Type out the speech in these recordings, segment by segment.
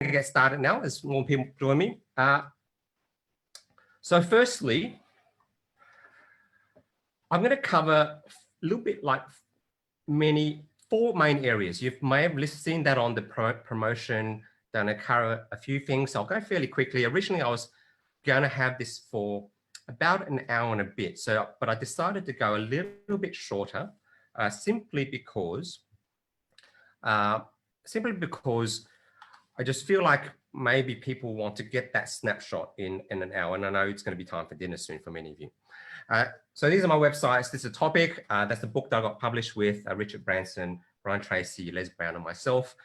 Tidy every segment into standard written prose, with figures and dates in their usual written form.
to get started now as more people join me. So firstly, I'm going to cover a little bit like four main areas. You may have seen that on the promotion. Then I cover a few things. I'll go fairly quickly. Originally, I was going to have this for about an hour and a bit. But I decided to go a little bit shorter, simply because I just feel like maybe people want to get that snapshot in an hour, and I know it's going to be time for dinner soon for many of you. So these are my websites. This is a topic. That's the book that I got published with Richard Branson, Brian Tracy, Les Brown, and myself,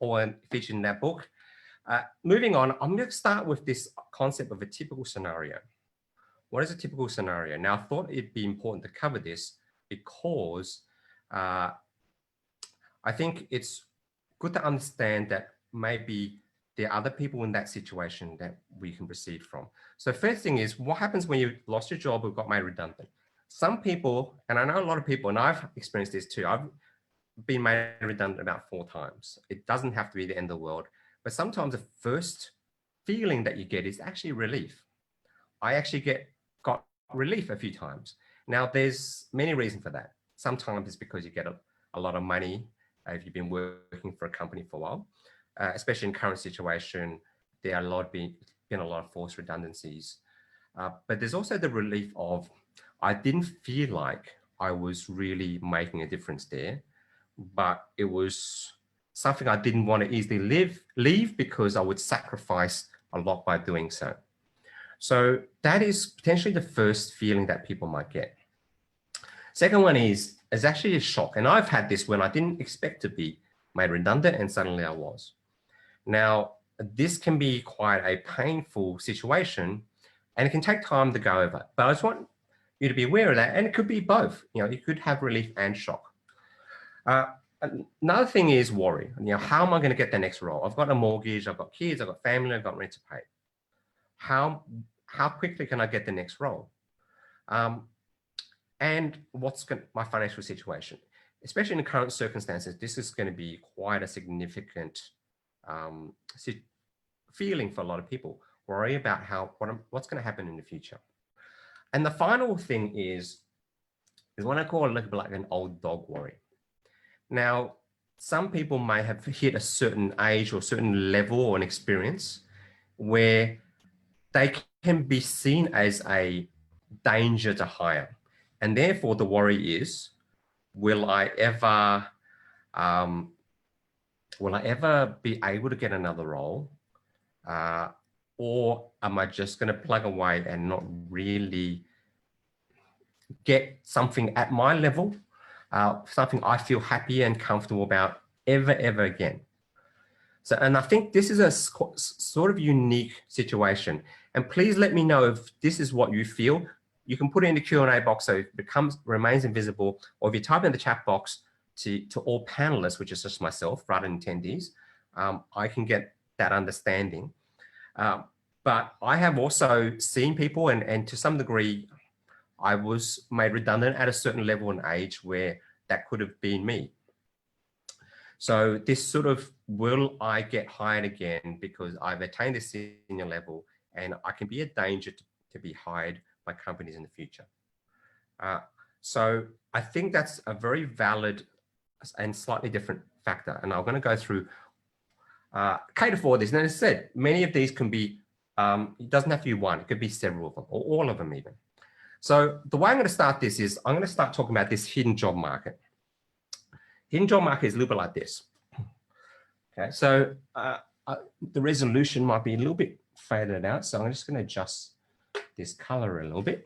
all featured in that book. Moving on, I'm going to start with this concept of a typical scenario. What is a typical scenario? Now, I thought it'd be important to cover this because I think it's good to understand that maybe there are other people in that situation that we can proceed from. So first thing is, what happens when you lost your job or got made redundant? Some people, and I know a lot of people, and I've experienced this too, I've been made redundant about 4 times. It doesn't have to be the end of the world, but sometimes the first feeling that you get is actually relief. I actually got relief a few times. Now, there's many reasons for that. Sometimes it's because you get a lot of money if you've been working for a company for a while. Especially in current situation, there are been a lot of forced redundancies. But there's also the relief of, I didn't feel like I was really making a difference there, but it was something I didn't want to easily leave because I would sacrifice a lot by doing so. So that is potentially the first feeling that people might get. Second one is actually a shock. And I've had this when I didn't expect to be made redundant and suddenly I was. Now, this can be quite a painful situation and it can take time to go over, but I just want you to be aware of that. And it could be both, you could have relief and shock. Another thing is worry. How am I going to get the next role? I've got a mortgage, I've got kids, I've got family, I've got rent to pay. How quickly can I get the next role? And what's my financial situation? Especially in the current circumstances, this is going to be quite a significant feeling for a lot of people. Worry about what's going to happen in the future. And the final thing is what I call a little bit like an old dog worry. Now, some people may have hit a certain age or certain level or an experience where they can be seen as a danger to hire. And therefore the worry is, will I ever be able to get another role? Or am I just going to plug away and not really get something at my level, something I feel happy and comfortable about ever again? So, and I think this is a sort of unique situation. And please let me know if this is what you feel. You can put it in the Q&A box so it remains invisible, or if you type in the chat box to all panelists, which is just myself rather than attendees, I can get that understanding. But I have also seen people, and to some degree, I was made redundant at a certain level and age where that could have been me. So this sort of, will I get hired again because I've attained a senior level and I can be a danger to be hired by companies in the future. So I think that's a very valid and slightly different factor. And I'm going to go through, cater for this. And as I said, many of these can be, it doesn't have to be one, it could be several of them or all of them even. So the way I'm going to start this is I'm going to start talking about this hidden job market. Hidden job market is a little bit like this. Okay, so the resolution might be a little bit faded out. So I'm just going to adjust this color a little bit.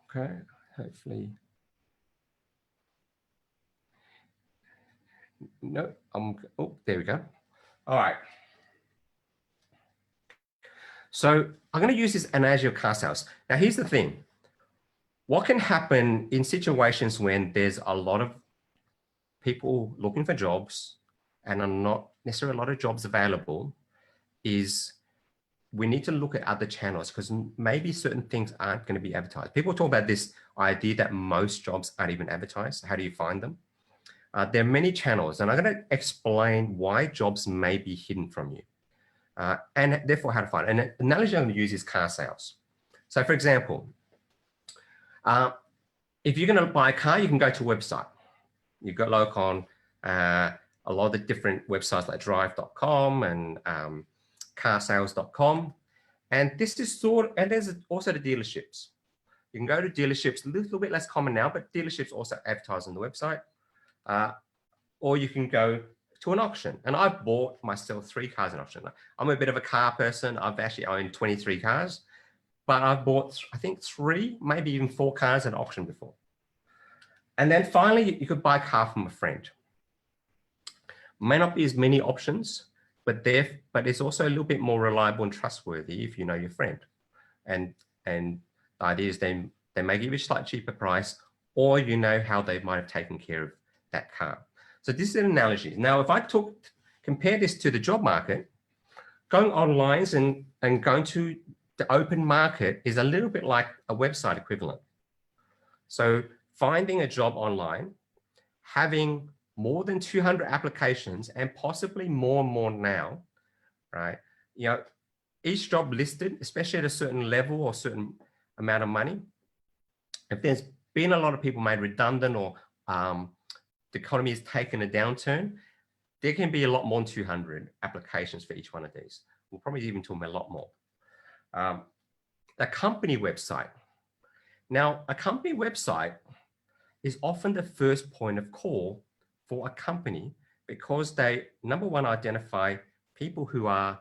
Okay, hopefully. No, oh, there we go. All right. So I'm going to use this analogy of cast house. Now, here's the thing. What can happen in situations when there's a lot of people looking for jobs and are not necessarily a lot of jobs available is we need to look at other channels because maybe certain things aren't going to be advertised. People talk about this idea that most jobs aren't even advertised. How do you find them? There are many channels, and I'm going to explain why jobs may be hidden from you, and therefore how to find it. And the analogy I'm going to use is car sales. So for example, if you're going to buy a car, you can go to a website. You've got look on a lot of the different websites like drive.com and carsales.com. And this is and there's also the dealerships. You can go to dealerships, a little bit less common now, but dealerships also advertise on the website. Or you can go to an auction. And I've bought myself 3 cars in auction. I'm a bit of a car person. I've actually owned 23 cars, but I've bought, I think 3, maybe even 4 cars at auction before. And then finally, you could buy a car from a friend. May not be as many options, but it's also a little bit more reliable and trustworthy if you know your friend. And the idea is they may give you a slightly cheaper price, or you know how they might have taken care of that car. So this is an analogy. Now, if I compare this to the job market, going online and going to the open market is a little bit like a website equivalent. So finding a job online, having more than 200 applications and possibly more and more now, right? You know, each job listed, especially at a certain level or certain amount of money, if there's been a lot of people made redundant or the economy has taken a downturn, there can be a lot more than 200 applications for each one of these. We'll probably even talk about a lot more. The company website. Now, a company website is often the first point of call for a company because they, number one, identify people who are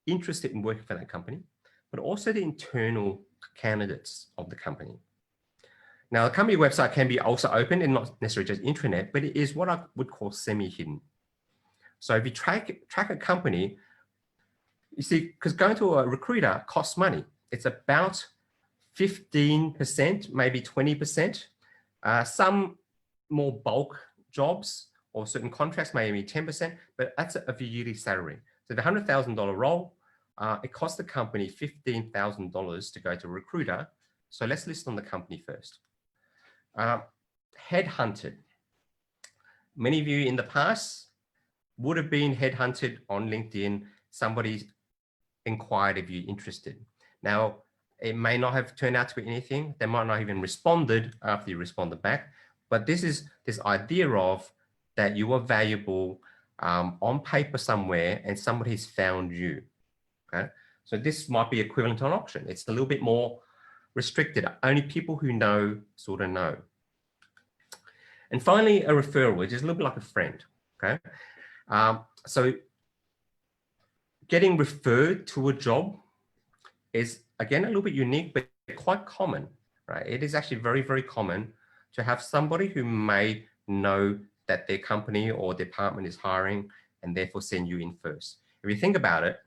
interested in working for that company, but also the internal candidates of the company. Now, a company website can be also open and not necessarily just intranet, but it is what I would call semi-hidden. So if you track a company, you see, because going to a recruiter costs money. It's about 15%, maybe 20%. Some more bulk jobs or certain contracts may be 10%, but that's of your yearly salary. So the $100,000 role, it costs the company $15,000 to go to a recruiter. So let's list on the company first. Headhunted. Many of you in the past would have been headhunted on LinkedIn. Somebody inquired if you're interested. Now, it may not have turned out to be anything. They might not even responded after you responded back. But this is this idea of that you are valuable on paper somewhere and somebody's found you. Okay, so this might be equivalent to an auction. It's a little bit more restricted. Only people who know sort of know. And finally, a referral, which is a little bit like a friend. Okay, so getting referred to a job is again a little bit unique, but quite common, right? It is actually very, very common to have somebody who may know that their company or department is hiring and therefore send you in first. If you think about it,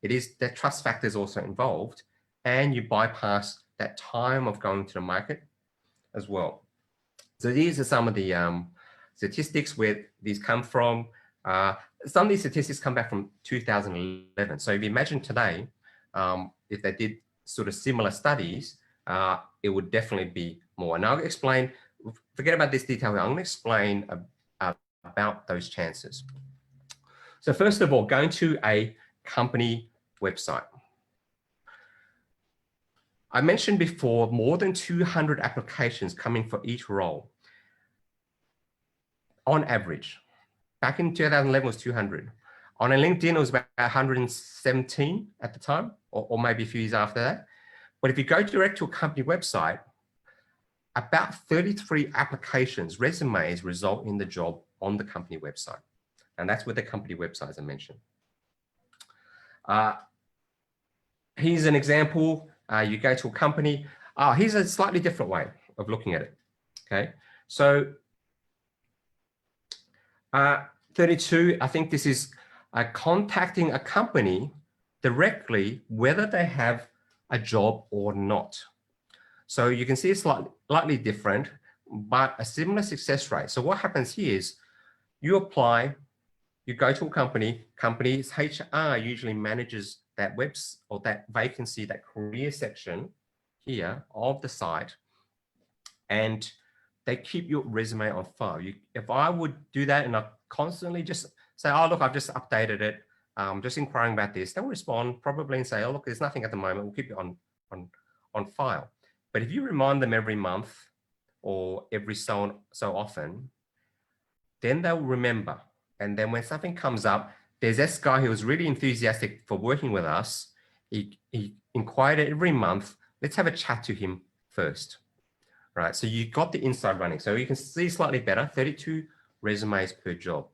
it is that trust factor is also involved, and you bypass that time of going to the market as well. So these are some of the statistics where these come from. Some of these statistics come back from 2011. So if you imagine today, if they did sort of similar studies, it would definitely be more. And I'll explain, forget about this detail, I'm going to explain about those chances. So first of all, going to a company website. I mentioned before, more than 200 applications coming for each role on average. Back in 2011 was 200. On a LinkedIn, it was about 117 at the time, or maybe a few years after that. But if you go direct to a company website, about 33 applications, resumes, result in the job on the company website. And that's with the company websites I mentioned. Here's an example. You go to a company. Here's a slightly different way of looking at it. Okay, so 32, I think this is contacting a company directly, whether they have a job or not. So you can see it's slightly different, but a similar success rate. So what happens here is you apply, you go to a company's HR usually manages that or that vacancy, that career section here of the site, and they keep your resume on file. If I would do that and I constantly just say, oh, look, I've just updated it, just inquiring about this, they'll respond probably and say, oh, look, there's nothing at the moment. We'll keep it on file. But if you remind them every month or every so often, then they'll remember. And then when something comes up, there's this guy who was really enthusiastic for working with us. He inquired every month. Let's have a chat to him first. Right, so you got the inside running. So you can see slightly better, 32 resumes per job.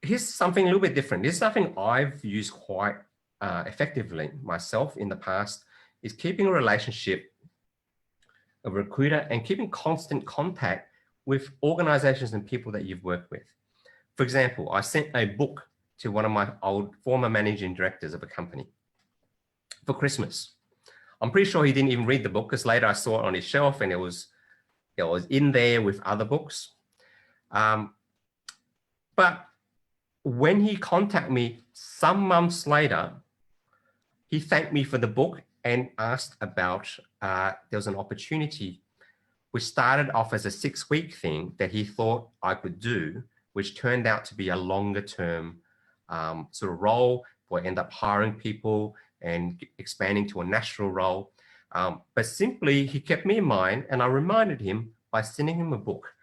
Here's something a little bit different. This is something I've used quite effectively myself in the past, is keeping a relationship, a recruiter, and keeping constant contact with organizations and people that you've worked with. For example, I sent a book to one of my former managing directors of a company for Christmas. I'm pretty sure he didn't even read the book, because later I saw it on his shelf and it was in there with other books. But when he contacted me some months later, he thanked me for the book and asked about, there was an opportunity which started off as a 6-week thing that he thought I could do, which turned out to be a longer term sort of role, where I end up hiring people and expanding to a national role. But simply, he kept me in mind, and I reminded him by sending him a book.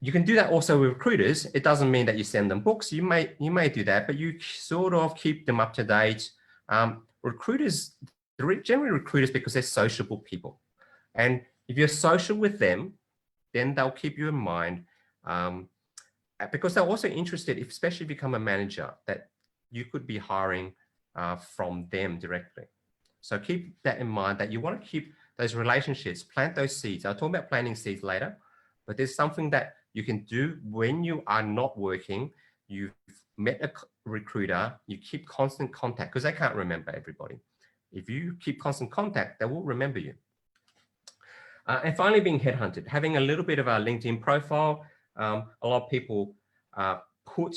You can do that also with recruiters. It doesn't mean that you send them books. You may do that, but you sort of keep them up to date. Recruiters, generally recruiters, because they're sociable people. And if you're social with them, then they'll keep you in mind, because they're also interested, especially if you become a manager, that you could be hiring from them directly. So keep that in mind, that you want to keep those relationships, plant those seeds. I'll talk about planting seeds later, but there's something that you can do when you are not working. You've met a recruiter, you keep constant contact, because they can't remember everybody. If you keep constant contact, they will remember you. And finally, being headhunted, having a little bit of a LinkedIn profile. A lot of people put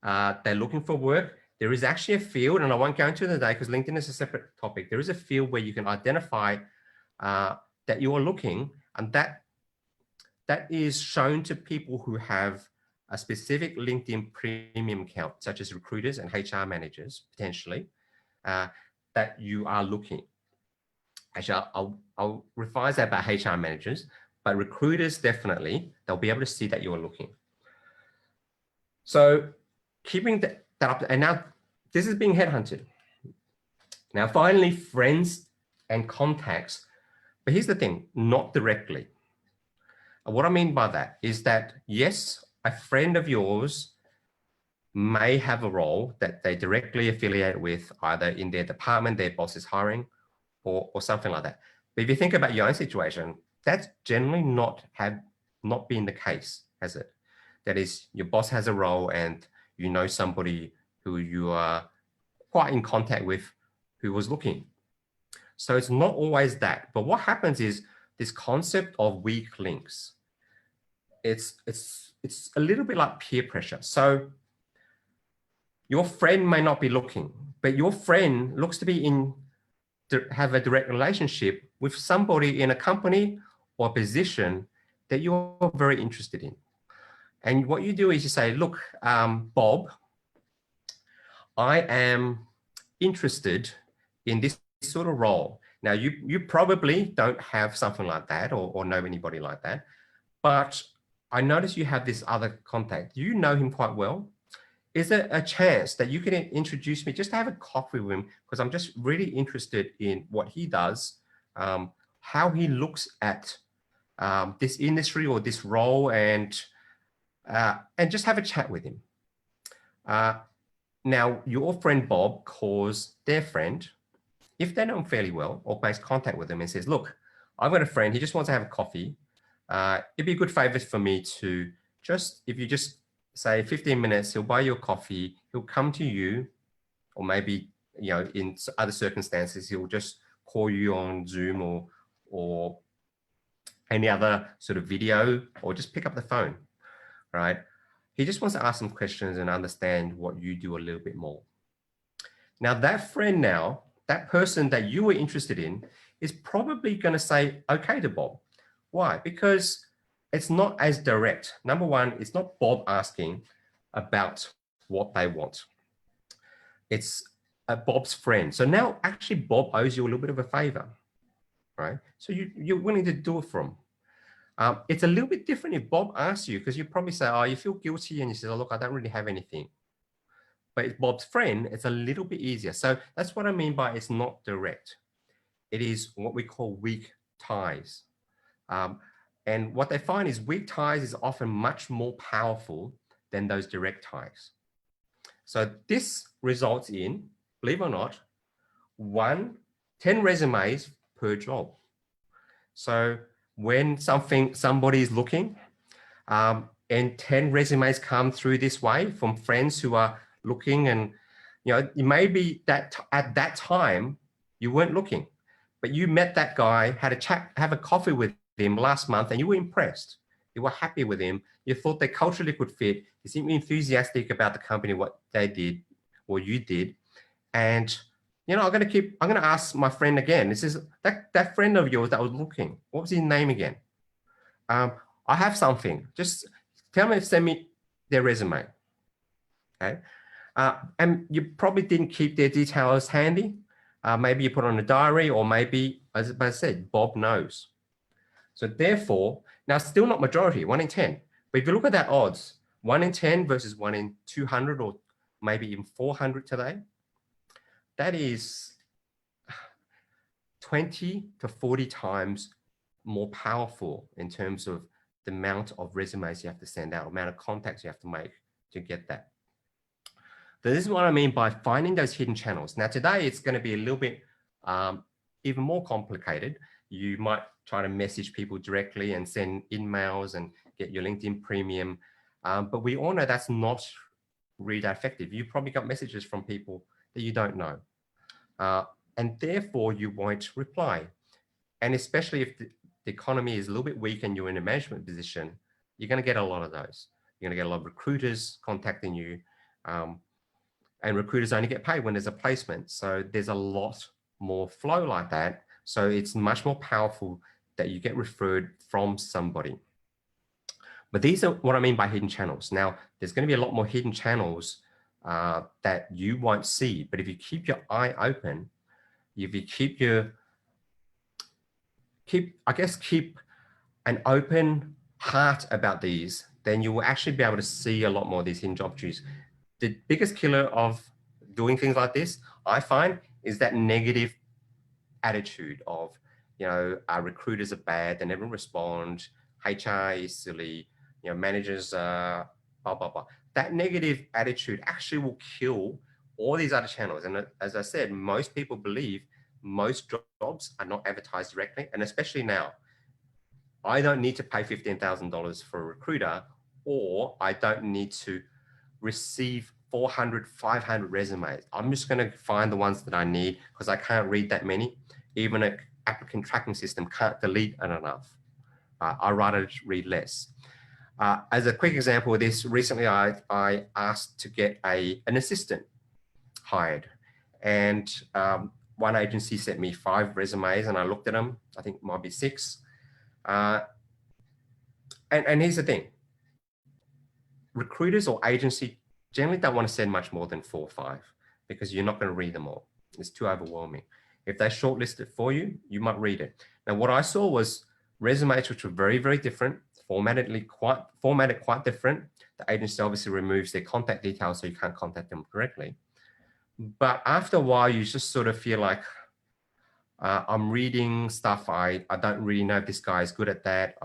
they're looking for work. There is actually a field, and I won't go into it today because LinkedIn is a separate topic. There is a field where you can identify that you are looking, and that is shown to people who have a specific LinkedIn premium account, such as recruiters and HR managers, potentially, that you are looking. Actually, I'll revise that about HR managers, but recruiters, definitely, they'll be able to see that you're looking. So keeping that up, and now this is being headhunted. Now, finally, friends and contacts, but here's the thing, not directly. And what I mean by that is that, yes, a friend of yours may have a role that they directly affiliate with, either in their department, their boss is hiring, or something like that. But if you think about your own situation, that's generally not been the case, has it? That is, your boss has a role and you know somebody who you are quite in contact with who was looking. So it's not always that. But what happens is this concept of weak links. It's a little bit like peer pressure. So your friend may not be looking, but your friend looks to have a direct relationship with somebody in a company or position that you're very interested in. And what you do is you say, look, Bob, I am interested in this sort of role. Now, you probably don't have something like that or know anybody like that, but I notice you have this other contact. You know him quite well. Is there a chance that you can introduce me just to have a coffee with him? Because I'm just really interested in what he does, how he looks at this industry or this role, and just have a chat with him. Now, your friend Bob calls their friend, if they know him fairly well, or makes contact with them and says, look, I've got a friend, he just wants to have a coffee. It'd be a good favor for me to if you just say 15 minutes, he'll buy you a coffee, he'll come to you, or maybe, in other circumstances, he'll just call you on Zoom or any other sort of video, or just pick up the phone, right? He just wants to ask some questions and understand what you do a little bit more. Now that friend now, that person that you were interested in is probably going to say, okay to Bob. Why? Because it's not as direct. Number one, it's not Bob asking about what they want. It's Bob's friend. So now actually Bob owes you a little bit of a favor, right? So you're willing to do it for him. It's a little bit different if Bob asks you, because you probably say, oh, you feel guilty, and you say, oh, look, I don't really have anything. But it's Bob's friend, it's a little bit easier. So that's what I mean by it's not direct. It is what we call weak ties. And what they find is weak ties is often much more powerful than those direct ties. So this results in, believe it or not, 10 resumes per job. So when somebody is looking, and 10 resumes come through this way from friends who are looking, and it may be that at that time you weren't looking, but you met that guy, had a chat, have a coffee with him last month, and you were impressed. You were happy with him. You thought they culturally could fit. You seemed enthusiastic about the company, what they did, or you did, and I'm going to ask my friend again. This is that friend of yours that was looking. What was his name again? I have something. Just send me their resume. Okay. And you probably didn't keep their details handy. Maybe you put it on a diary, or maybe, as I said, Bob knows. So therefore, now still not majority, 1 in 10. But if you look at that odds, 1 in 10 versus 1 in 200, or maybe even 400 today, that is 20 to 40 times more powerful in terms of the amount of resumes you have to send out, amount of contacts you have to make to get that. So this is what I mean by finding those hidden channels. Now today it's going to be a little bit even more complicated. You might try to message people directly and send emails and get your LinkedIn premium. But we all know that's not really that effective. You probably got messages from people that you don't know. And therefore you won't reply. And especially if the economy is a little bit weak and you're in a management position, you're going to get a lot of those. You're going to get a lot of recruiters contacting you. And recruiters only get paid when there's a placement. So there's a lot more flow like that. So it's much more powerful that you get referred from somebody. But these are what I mean by hidden channels. Now, there's going to be a lot more hidden channels that you won't see. But if you keep your eye open, if you keep an open heart about these, then you will actually be able to see a lot more of these hidden opportunities. The biggest killer of doing things like this, I find, is that negative attitude of, our recruiters are bad, they never respond, HR is silly, managers are blah, blah, blah. That negative attitude actually will kill all these other channels. And as I said, most people believe most jobs are not advertised directly. And especially now, I don't need to pay $15,000 for a recruiter, or I don't need to receive 400, 500 resumes. I'm just going to find the ones that I need, because I can't read that many. Even an applicant tracking system can't delete enough. I'd rather read less. As a quick example of this, recently I asked to get an assistant hired, and one agency sent me 5 resumes, and I looked at them. I think it might be 6. And here's the thing. Recruiters or agency generally don't want to send much more than 4 or 5, because you're not going to read them all. It's too overwhelming. If they shortlist it for you, you might read it. Now, what I saw was resumes which were very, very different, formatted quite different. The agency obviously removes their contact details, so you can't contact them correctly. But after a while, you just sort of feel like, I'm reading stuff. I don't really know if this guy is good at that.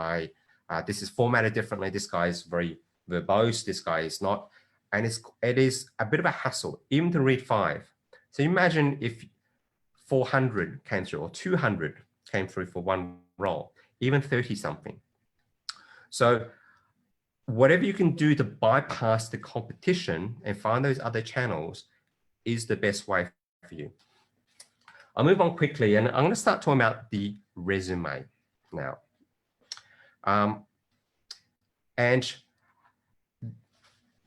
This is formatted differently. This guy is very verbose. This guy is not. And it is a bit of a hassle, even to read 5. So imagine if 400 came through, or 200 came through for one role, even 30 something. So whatever you can do to bypass the competition and find those other channels is the best way for you. I'll move on quickly, and I'm going to start talking about the resume now. And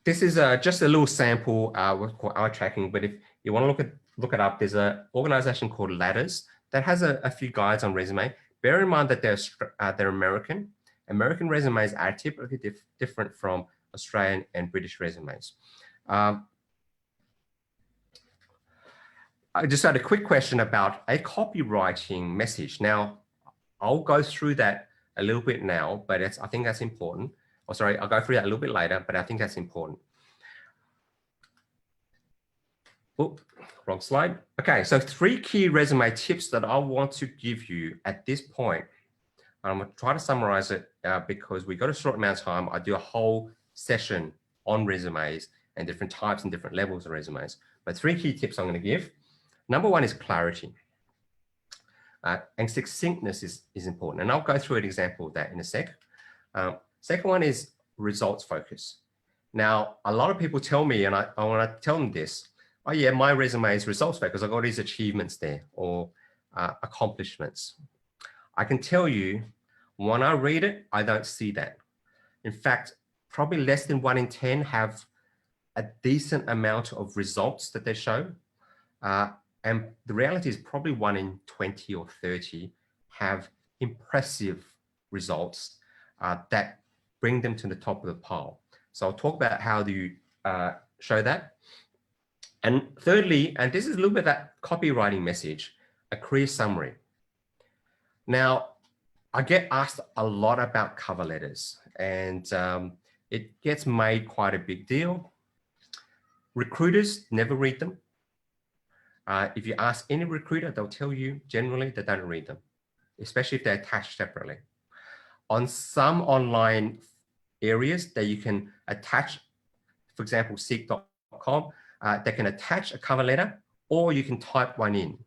this is just a little sample called eye tracking, but if you want to look it up, there's an organization called Ladders that has a few guides on resume. Bear in mind that they're American. American resumes are typically different from Australian and British resumes. I just had a quick question about a copywriting message. Now, I'll go through that a little bit now, but I think that's important. Oh, sorry, I'll go through that a little bit later, but I think that's important. Oh, wrong slide. Okay, so 3 key resume tips that I want to give you at this point. I'm going to try to summarize it because we got a short amount of time. I do a whole session on resumes and different types and different levels of resumes. But 3 key tips I'm going to give. Number 1 is clarity. And succinctness is important. And I'll go through an example of that in a sec. Second one is results focus. Now, a lot of people tell me, and I want to tell them this, oh yeah, my resume is results focused. I've got these achievements there or accomplishments. I can tell you, when I read it, I don't see that. In fact, probably less than 1 in 10 have a decent amount of results that they show. And the reality is probably 1 in 20 or 30 have impressive results that bring them to the top of the pile. So I'll talk about how do you show that. And thirdly, and this is a little bit of that copywriting message, a career summary. Now, I get asked a lot about cover letters, and it gets made quite a big deal. Recruiters never read them. If you ask any recruiter, they'll tell you generally they don't read them, especially if they're attached separately. On some online areas that you can attach, for example, seek.com, they can attach a cover letter or you can type one in.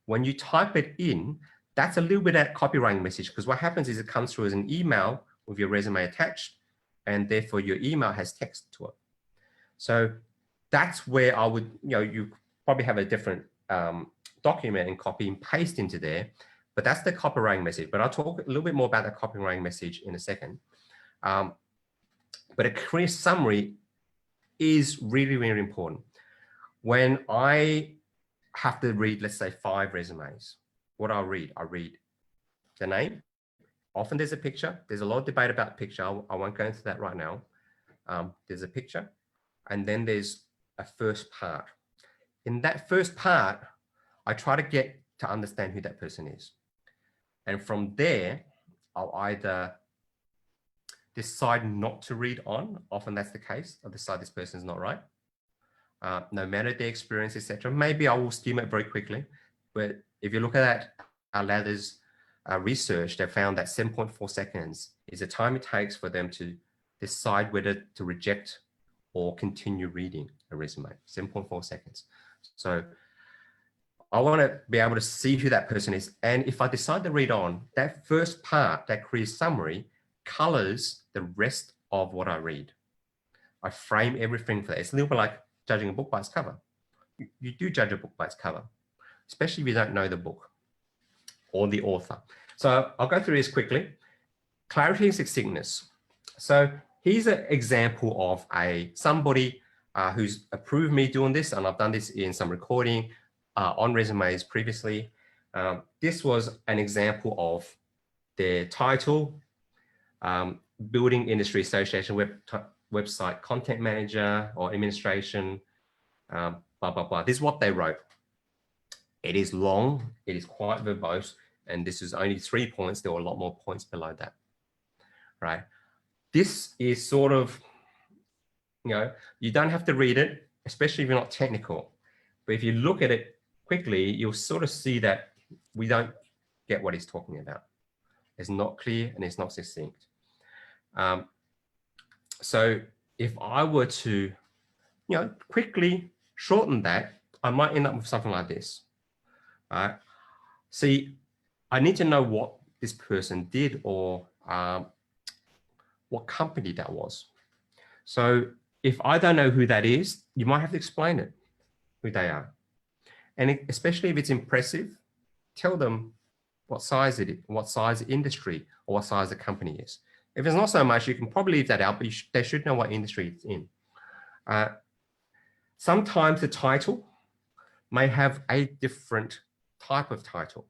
When you type it in, that's a little bit of that copywriting message, because what happens is it comes through as an email with your resume attached, and therefore your email has text to it. So that's where I would, you probably have a different document and copy and paste into there, but that's the copywriting message. But I'll talk a little bit more about the copywriting message in a second. But a career summary is really, really important. When I have to read, let's say 5 resumes, what I read the name. Often there's a picture. There's a lot of debate about picture. I won't go into that right now. There's a picture, and then there's a first part. In that first part, I try to get to understand who that person is. And from there, I'll either decide not to read on. Often that's the case. I'll decide this person is not right. No matter their experience, etc. Maybe I will skim it very quickly. But if you look at that, Ladders research, they found that 7.4 seconds is the time it takes for them to decide whether to reject or continue reading a resume. 7.4 seconds. So I want to be able to see who that person is. And if I decide to read on, that first part, that career summary, colors the rest of what I read. I frame everything for that. It's a little bit like judging a book by its cover. You do judge a book by its cover, especially if you don't know the book or the author. So I'll go through this quickly. Clarity and succinctness. So here's an example of somebody who's approved me doing this, and I've done this in some recording on resumes previously. This was an example of their title, Building Industry Association website content manager or administration, blah, blah, blah. This is what they wrote. It is long, it is quite verbose, and this is only 3 points. There were a lot more points below that, right? This is sort of, you don't have to read it, especially if you're not technical. But if you look at it quickly, you'll sort of see that we don't get what he's talking about. It's not clear and it's not succinct. So if I were to, quickly shorten that, I might end up with something like this. See, I need to know what this person did or what company that was. So if I don't know who that is, you might have to explain it, who they are. And especially if it's impressive, tell them what size it is, what size the industry or what size the company is. If it's not so much, you can probably leave that out, but they should know what industry it's in. Sometimes the title may have a different type of title,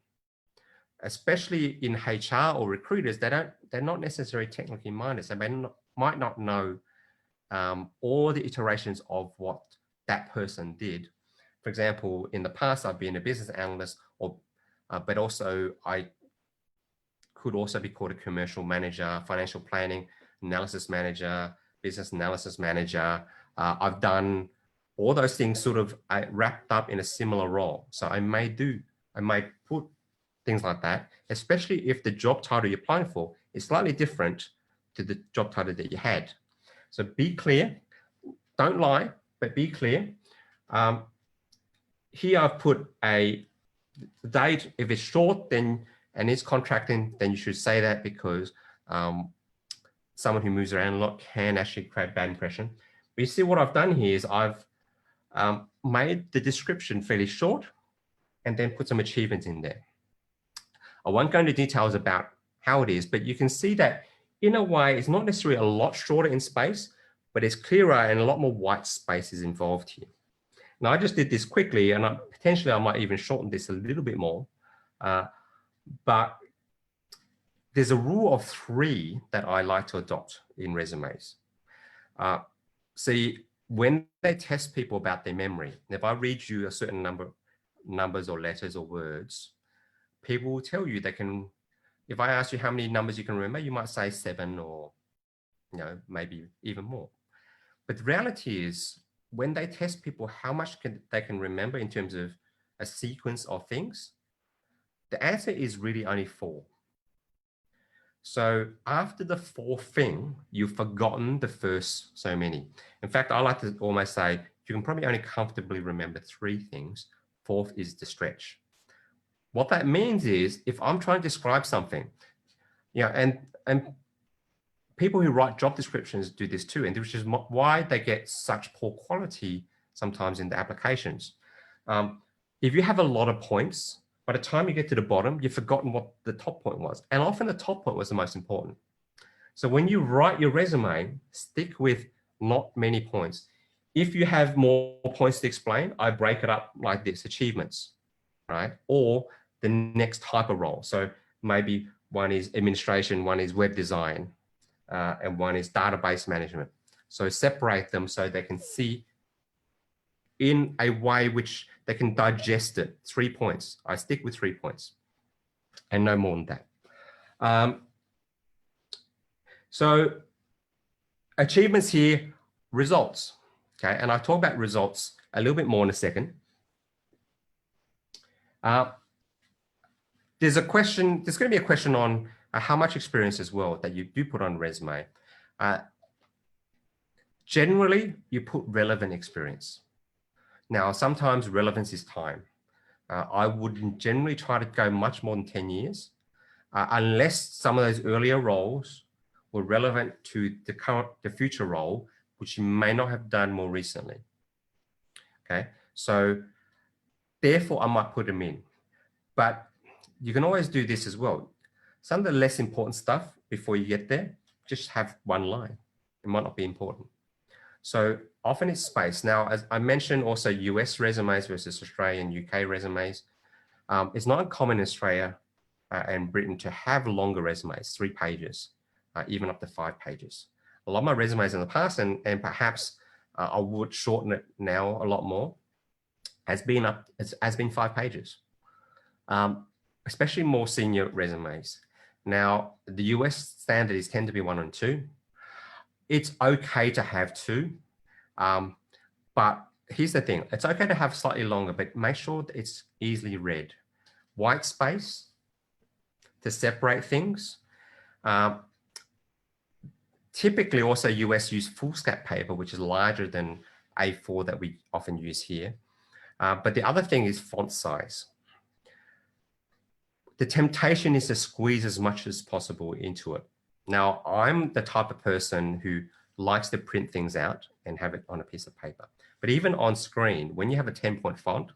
especially in HR or recruiters. They're not necessarily technically minded. So they might not know all the iterations of what that person did. For example, in the past, I've been a business analyst, but also I could also be called a commercial manager, financial planning, analysis manager, business analysis manager. I've done all those things sort of wrapped up in a similar role. So I may put things like that, especially if the job title you're applying for is slightly different to the job title that you had. So be clear, don't lie, but be clear. Here I've put a date. If it's short, then and it's contracting, then you should say that, because someone who moves around a lot can actually create a bad impression. But you see what I've done here is I've made the description fairly short and then put some achievements in there. I won't go into details about how it is, but you can see that in a way, it's not necessarily a lot shorter in space, but it's clearer and a lot more white space is involved here. Now, I just did this quickly, and potentially I might even shorten this a little bit more. But there's a rule of 3 that I like to adopt in resumes. See, when they test people about their memory, if I read you a certain numbers or letters or words, people will tell you they can. If I ask you how many numbers you can remember, you might say 7 or maybe even more. But the reality is, when they test people how much they can remember in terms of a sequence of things, the answer is really only 4. So after the 4th thing, you've forgotten the first so many. In fact, I like to almost say you can probably only comfortably remember 3 things. 4th is the stretch. What that means is, if I'm trying to describe something, and people who write job descriptions do this too, and which is why they get such poor quality sometimes in the applications. If you have a lot of points, by the time you get to the bottom, you've forgotten what the top point was. And often the top point was the most important. So when you write your resume, stick with not many points. If you have more points to explain, I break it up like this: achievements, right? Or the next type of role. So maybe one is administration, one is web design, and one is database management. So separate them so they can see in a way which they can digest it. 3 points. I stick with 3 points and no more than that. So achievements here, results. Okay, and I'll talk about results a little bit more in a second. There's going to be a question on how much experience as well that you do put on resume. Generally, you put relevant experience. Now, sometimes relevance is time. I would generally try to go much more than 10 years, unless some of those earlier roles were relevant to the future role, which you may not have done more recently. Okay, so therefore I might put them in. But you can always do this as well. Some of the less important stuff before you get there, just have one line. It might not be important. So often it's space. Now, as I mentioned, also US resumes versus Australian, UK resumes. It's not uncommon in Australia and Britain to have longer resumes, 3 pages, even up to 5 pages. A lot of my resumes in the past, and perhaps I would shorten it now a lot more, has been 5 pages, especially more senior resumes. Now, the US standard is tend to be 1 and 2. It's okay to have 2, but here's the thing. It's okay to have slightly longer, but make sure that it's easily read. White space to separate things. Typically also US use foolscap paper, which is larger than A4 that we often use here. But the other thing is font size. The temptation is to squeeze as much as possible into it. Now, I'm the type of person who likes to print things out and have it on a piece of paper. But even on screen, when you have a 10-point font,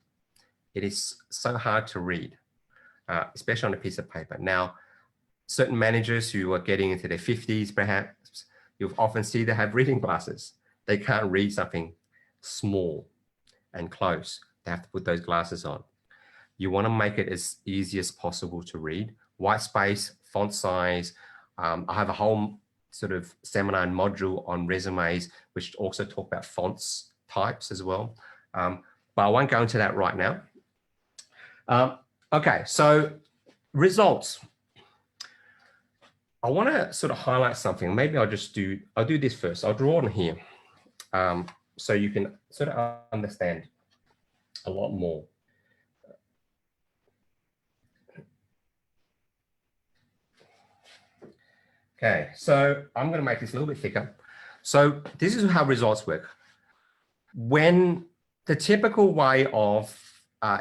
it is so hard to read, especially on a piece of paper. Now, certain managers who are getting into their 50s, perhaps, you'll often see they have reading glasses. They can't read something small and close. They have to put those glasses on. You want to make it as easy as possible to read. White space, font size. I have a whole sort of seminar and module on resumes, which also talk about fonts types as well. But I won't go into that right now. Okay, so results. I want to sort of highlight something. Maybe I'll do this first. I'll draw on here so you can sort of understand a lot more. Okay, so I'm going to make this a little bit thicker. So this is how results work. When the typical way of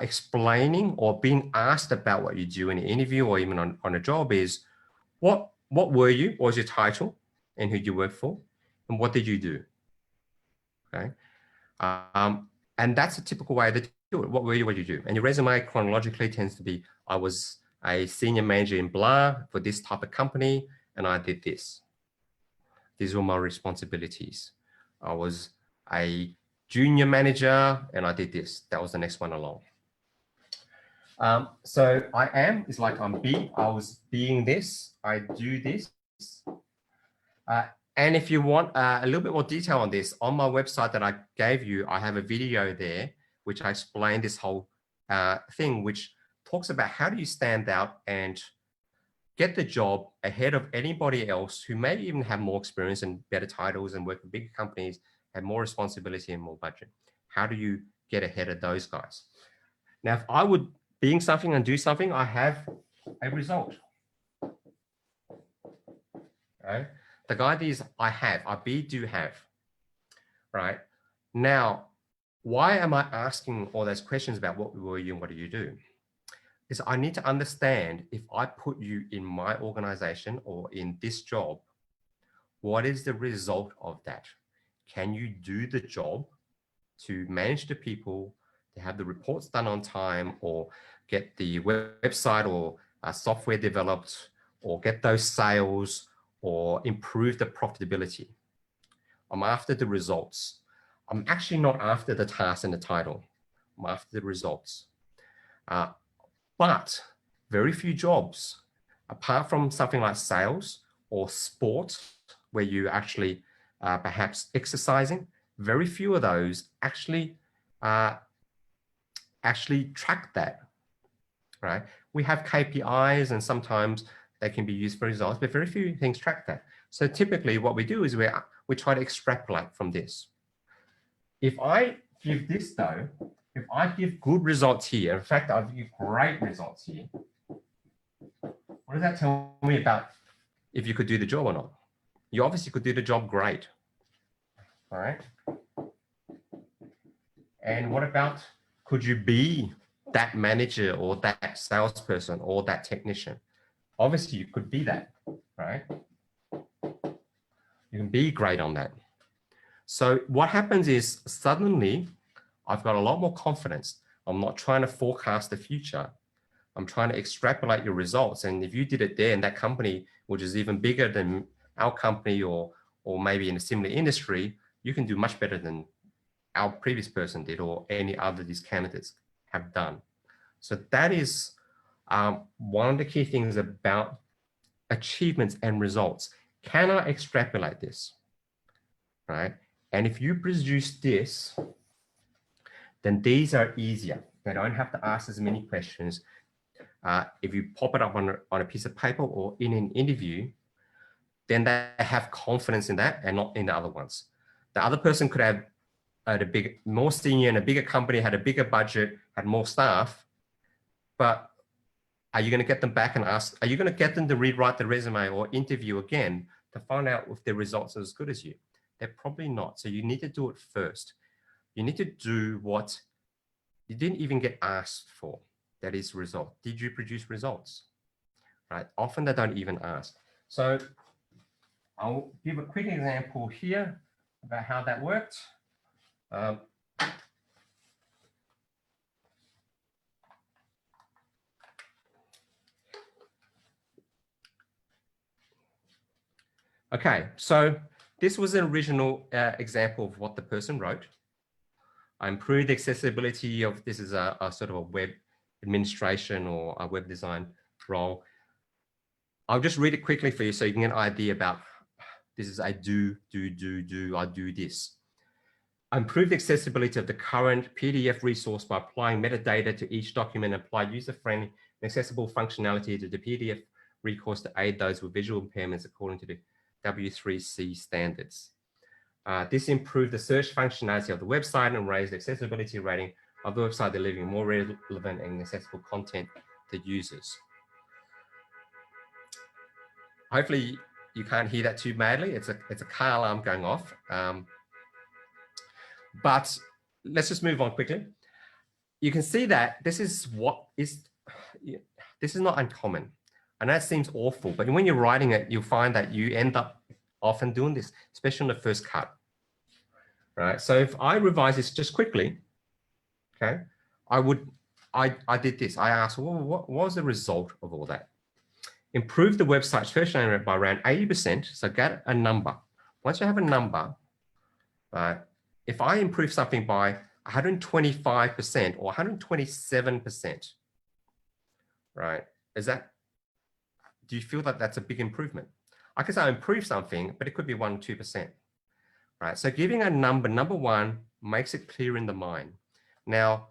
explaining or being asked about what you do in an interview or even on a job is, what were you? What was your title and who you work for? And what did you do? Okay. And that's a typical way to do it. What were you, what did you do? And your resume chronologically tends to be, I was a senior manager in blah for this type of company, and I did this. These were my responsibilities. I was a junior manager and I did this. That was the next one along. So I am is like I'm be. I was being this. I do this. And if you want a little bit more detail on this, on my website that I gave you, I have a video there which I explain this whole thing, which talks about how do you stand out and get the job ahead of anybody else who may even have more experience and better titles and work for bigger companies, have more responsibility and more budget. How do you get ahead of those guys? Now, if I would being something and do something, I have a result. Right? The guide is I have, I be, do have. Right? Now, why am I asking all those questions about what were you and what do you do? Is I need to understand if I put you in my organization or in this job, what is the result of that? Can you do the job to manage the people, to have the reports done on time, or get the website or software developed, or get those sales, or improve the profitability? I'm after the results. I'm actually not after the task and the title. I'm after the results. But very few jobs, apart from something like sales or sport, where you actually perhaps exercising, very few of those actually track that, right? We have KPIs and sometimes they can be used for results, but very few things track that. So typically what we do is we try to extrapolate from this. If I give this though, if I give good results here, in fact, I give great results here, what does that tell me about if you could do the job or not? You obviously could do the job great, all right? And what about, could you be that manager or that salesperson or that technician? Obviously, you could be that, right? You can be great on that. So what happens is suddenly I've got a lot more confidence. I'm not trying to forecast the future. I'm trying to extrapolate your results. And if you did it there in that company, which is even bigger than our company or maybe in a similar industry, you can do much better than our previous person did or any other these candidates have done. So that is one of the key things about achievements and results. Can I extrapolate this, right? And if you produce this, then these are easier. They don't have to ask as many questions. If you pop it up on a piece of paper or in an interview, then they have confidence in that and not in the other ones. The other person could have more senior in a bigger company, had a bigger budget, had more staff, but are you going to get them back and ask, are you going to get them to rewrite the resume or interview again to find out if their results are as good as you? They're probably not. So you need to do it first. You need to do what you didn't even get asked for. That is result. Did you produce results? Right? Often they don't even ask. So I'll give a quick example here about how that worked. Okay, so This was an original example of what the person wrote. I improved the accessibility of, this is a sort of a web administration or a web design role. I'll just read it quickly for you so you can get an idea about, this is I do this. I improved the accessibility of the current PDF resource by applying metadata to each document and applied user-friendly and accessible functionality to the PDF recourse to aid those with visual impairments according to the W3C standards. This improved the search functionality of the website and raised the accessibility rating of the website, delivering more relevant and accessible content to users. Hopefully you can't hear that too badly. It's a car alarm going off. But let's just move on quickly. You can see that this is not uncommon. I know it seems awful, but when you're writing it, you'll find that you end up often doing this, especially on the first cut. Right. So if I revise this just quickly, okay, I did this. I asked, well, what was the result of all that? Improve the website's search rate by around 80%. So get a number. Once you have a number, if I improve something by 125% or 127%, right? Do you feel that that's a big improvement? I can say I improve something, but it could be 1 or 2%, right? So giving a number one, makes it clear in the mind. Now,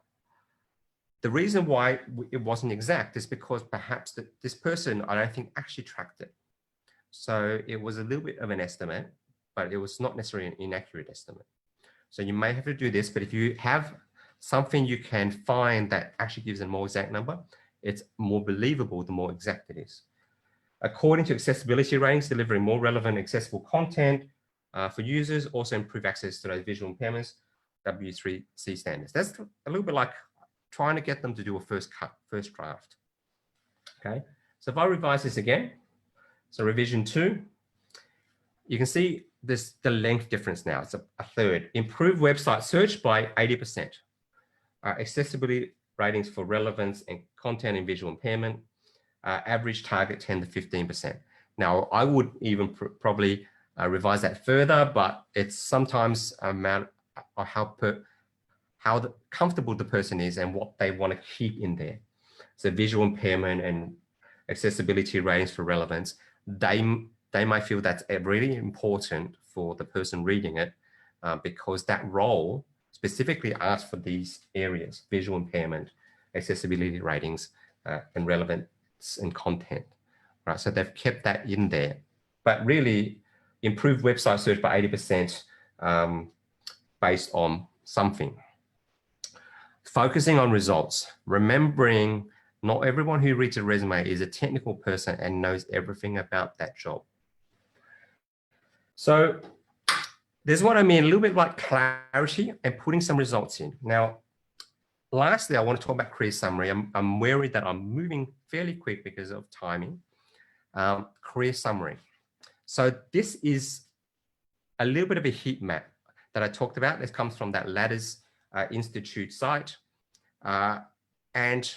the reason why it wasn't exact is because perhaps this person, I don't think, actually tracked it. So it was a little bit of an estimate, but it was not necessarily an inaccurate estimate. So you may have to do this, but if you have something you can find that actually gives a more exact number, it's more believable the more exact it is. According to accessibility ratings, delivering more relevant accessible content for users, also improve access to those visual impairments, W3C standards. That's a little bit like trying to get them to do a first draft. Okay, so if I revise this again, so revision 2, you can see the length difference now. It's a third. Improve website search by 80%. Accessibility ratings for relevance and content and visual impairment. Average target 10 to 15%. Now, I would even probably revise that further, but it's sometimes a matter of how comfortable the person is and what they want to keep in there. So visual impairment and accessibility ratings for relevance, they might feel that's really important for the person reading it because that role specifically asks for these areas: visual impairment, accessibility ratings, and relevance and content. Right, so they've kept that in there. But really, improve website search by 80% based on something. Focusing on results, remembering not everyone who reads a resume is a technical person and knows everything about that job. So there's what I mean, a little bit like clarity and putting some results in. Now, lastly, I want to talk about career summary. I'm worried that I'm moving fairly quick because of timing. Career summary. So this is a little bit of a heat map that I talked about. This comes from that Ladders Institute site. And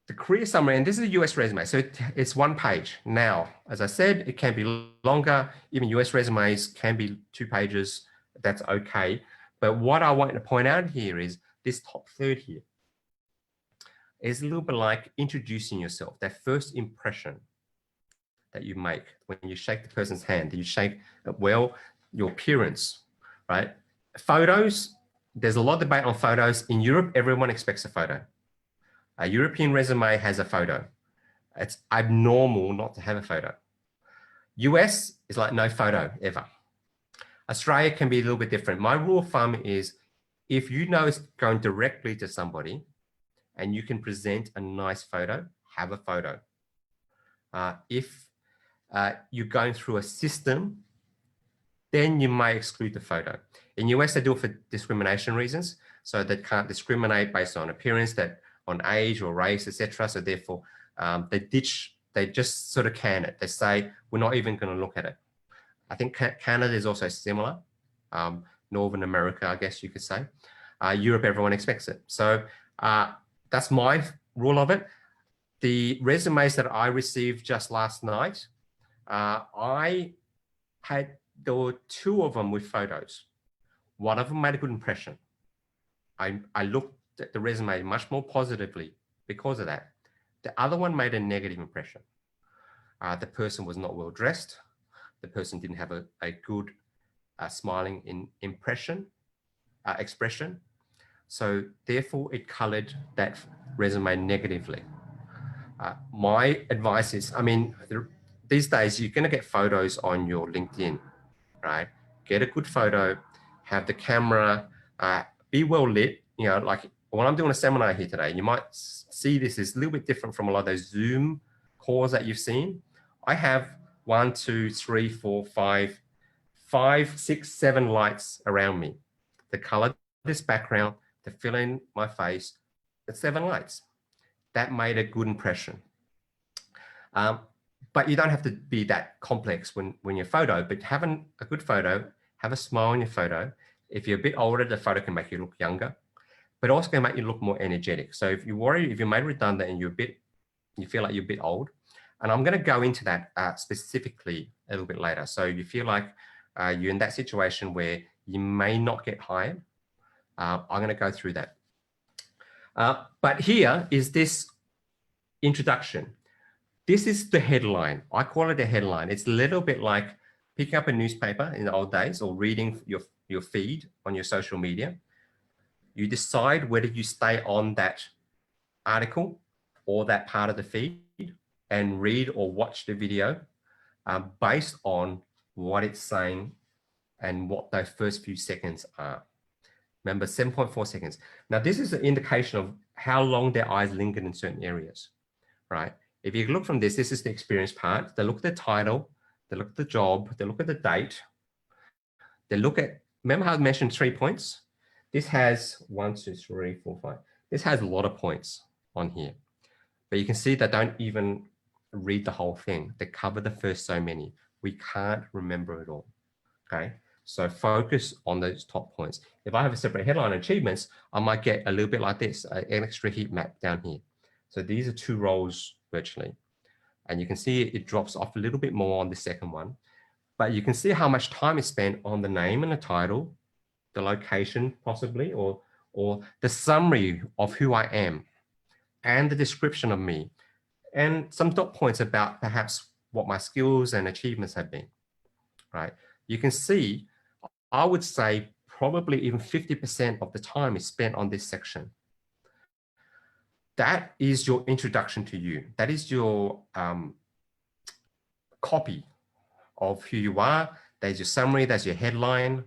the career summary, and this is a US resume, so it's 1 page. Now, as I said, it can be longer. Even US resumes can be 2 pages. That's okay. But what I want to point out here is this top third here is a little bit like introducing yourself, that first impression that you make when you shake the person's hand. You shake, well, your appearance, right? Photos, there's a lot of debate on photos. In Europe, everyone expects a photo. A European resume has a photo. It's abnormal not to have a photo. US is like no photo ever. Australia can be a little bit different. My rule of thumb is if you know it's going directly to somebody and you can present a nice photo, have a photo. If you're going through a system, then you may exclude the photo. In US, they do it for discrimination reasons. So they can't discriminate based on appearance, that on age or race, etc. So therefore, they just sort of can it. They say, we're not even going to look at it. I think Canada is also similar. Northern America, I guess you could say. Europe, everyone expects it. So that's my rule of it. The resumes that I received just last night, there were 2 of them with photos. One of them made a good impression. I looked at the resume much more positively because of that. The other one made a negative impression. The person was not well dressed. The person didn't have a good smiling expression. So therefore it colored that resume negatively. My advice is, I mean, these days you're going to get photos on your LinkedIn, right? Get a good photo, have the camera, be well lit. You know, like when I'm doing a seminar here today, you might see this is a little bit different from a lot of those Zoom calls that you've seen. I have 1, 2, 3, 4, 5, 6, 7 lights around me to color this background, to fill in my face. It's 7 lights. That made a good impression. But you don't have to be that complex when you're photo, but having a good photo, have a smile in your photo. If you're a bit older, the photo can make you look younger, but also can make you look more energetic. So if you're made redundant and you feel like you're a bit old, and I'm going to go into that specifically a little bit later. So you feel like you're in that situation where you may not get hired. I'm going to go through that. But here is this introduction. This is the headline. I call it a headline. It's a little bit like picking up a newspaper in the old days or reading your feed on your social media. You decide whether you stay on that article or that part of the feed and read or watch the video based on what it's saying and what those first few seconds are. Remember, 7.4 seconds. Now, this is an indication of how long their eyes lingered in certain areas, right? If you look from this is the experience part. They look at the title, they look at the job, they look at the date. They look at, remember how I mentioned 3 points? This has 1, 2, 3, 4, 5. This has a lot of points on here. But you can see they don't even read the whole thing. They cover the first so many. We can't remember it all, okay? So focus on those top points. If I have a separate headline achievements, I might get a little bit like this, an extra heat map down here. So these are 2 rows virtually. And you can see it drops off a little bit more on the second one. But you can see how much time is spent on the name and the title, the location possibly, or the summary of who I am and the description of me and some dot points about perhaps what my skills and achievements have been, right? You can see, I would say probably even 50% of the time is spent on this section. That is your introduction to you. That is your copy of who you are. That's your summary, that's your headline.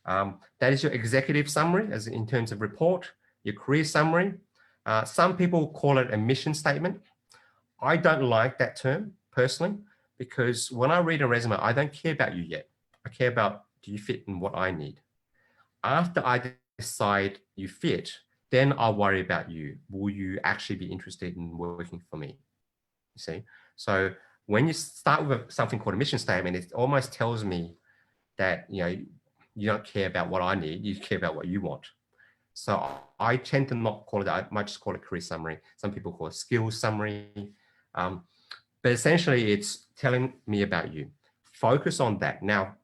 That is your executive summary as in terms of report, your career summary. Some people call it a mission statement. I don't like that term personally, because when I read a resume, I don't care about you yet. I care about, do you fit in what I need? After I decide you fit, then I'll worry about you. Will you actually be interested in working for me? You see? So when you start with something called a mission statement, it almost tells me that, you know, you don't care about what I need, you care about what you want. So I tend to not call it that. I might just call it career summary. Some people call it skills summary. But essentially it's telling me about you. Focus on that. Now,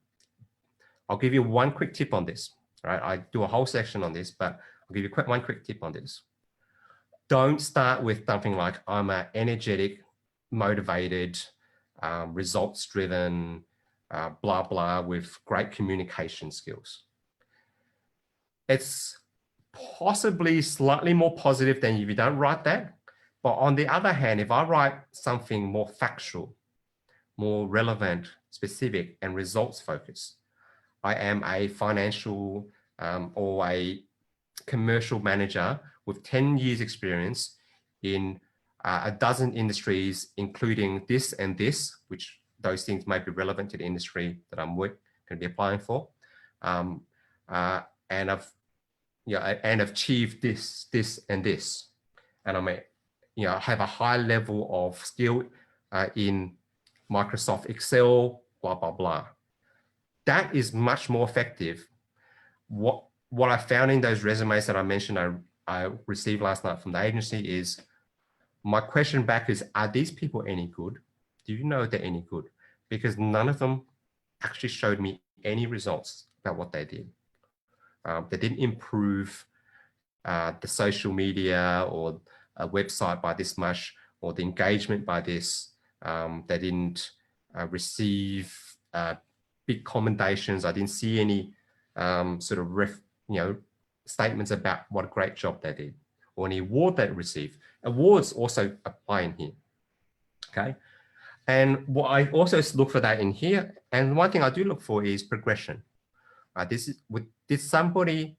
I'll give you one quick tip on this, right? I do a whole section on this, but I'll give you one quick tip on this. Don't start with something like, I'm an energetic, motivated, results-driven, blah, blah, with great communication skills. It's possibly slightly more positive than if you don't write that. But on the other hand, if I write something more factual, more relevant, specific, and results focused, I am a financial or a commercial manager with 10 years experience in a dozen industries, including this and this, which those things may be relevant to the industry that I'm going to be applying for. And I've achieved this, this, and this. And I may, have a high level of skill in Microsoft Excel, blah, blah, blah. That is much more effective. What I found in those resumes that I mentioned I received last night from the agency is, my question back is, are these people any good? Do you know if they're any good? because none of them actually showed me any results about what they did. They didn't improve the social media or a website by this much, or the engagement by this. They didn't receive big commendations. I didn't see any sort of statements about what a great job they did, or any award they received. Awards also apply in here. Okay. And what I also look for that in here, and one thing I do look for is progression. Did somebody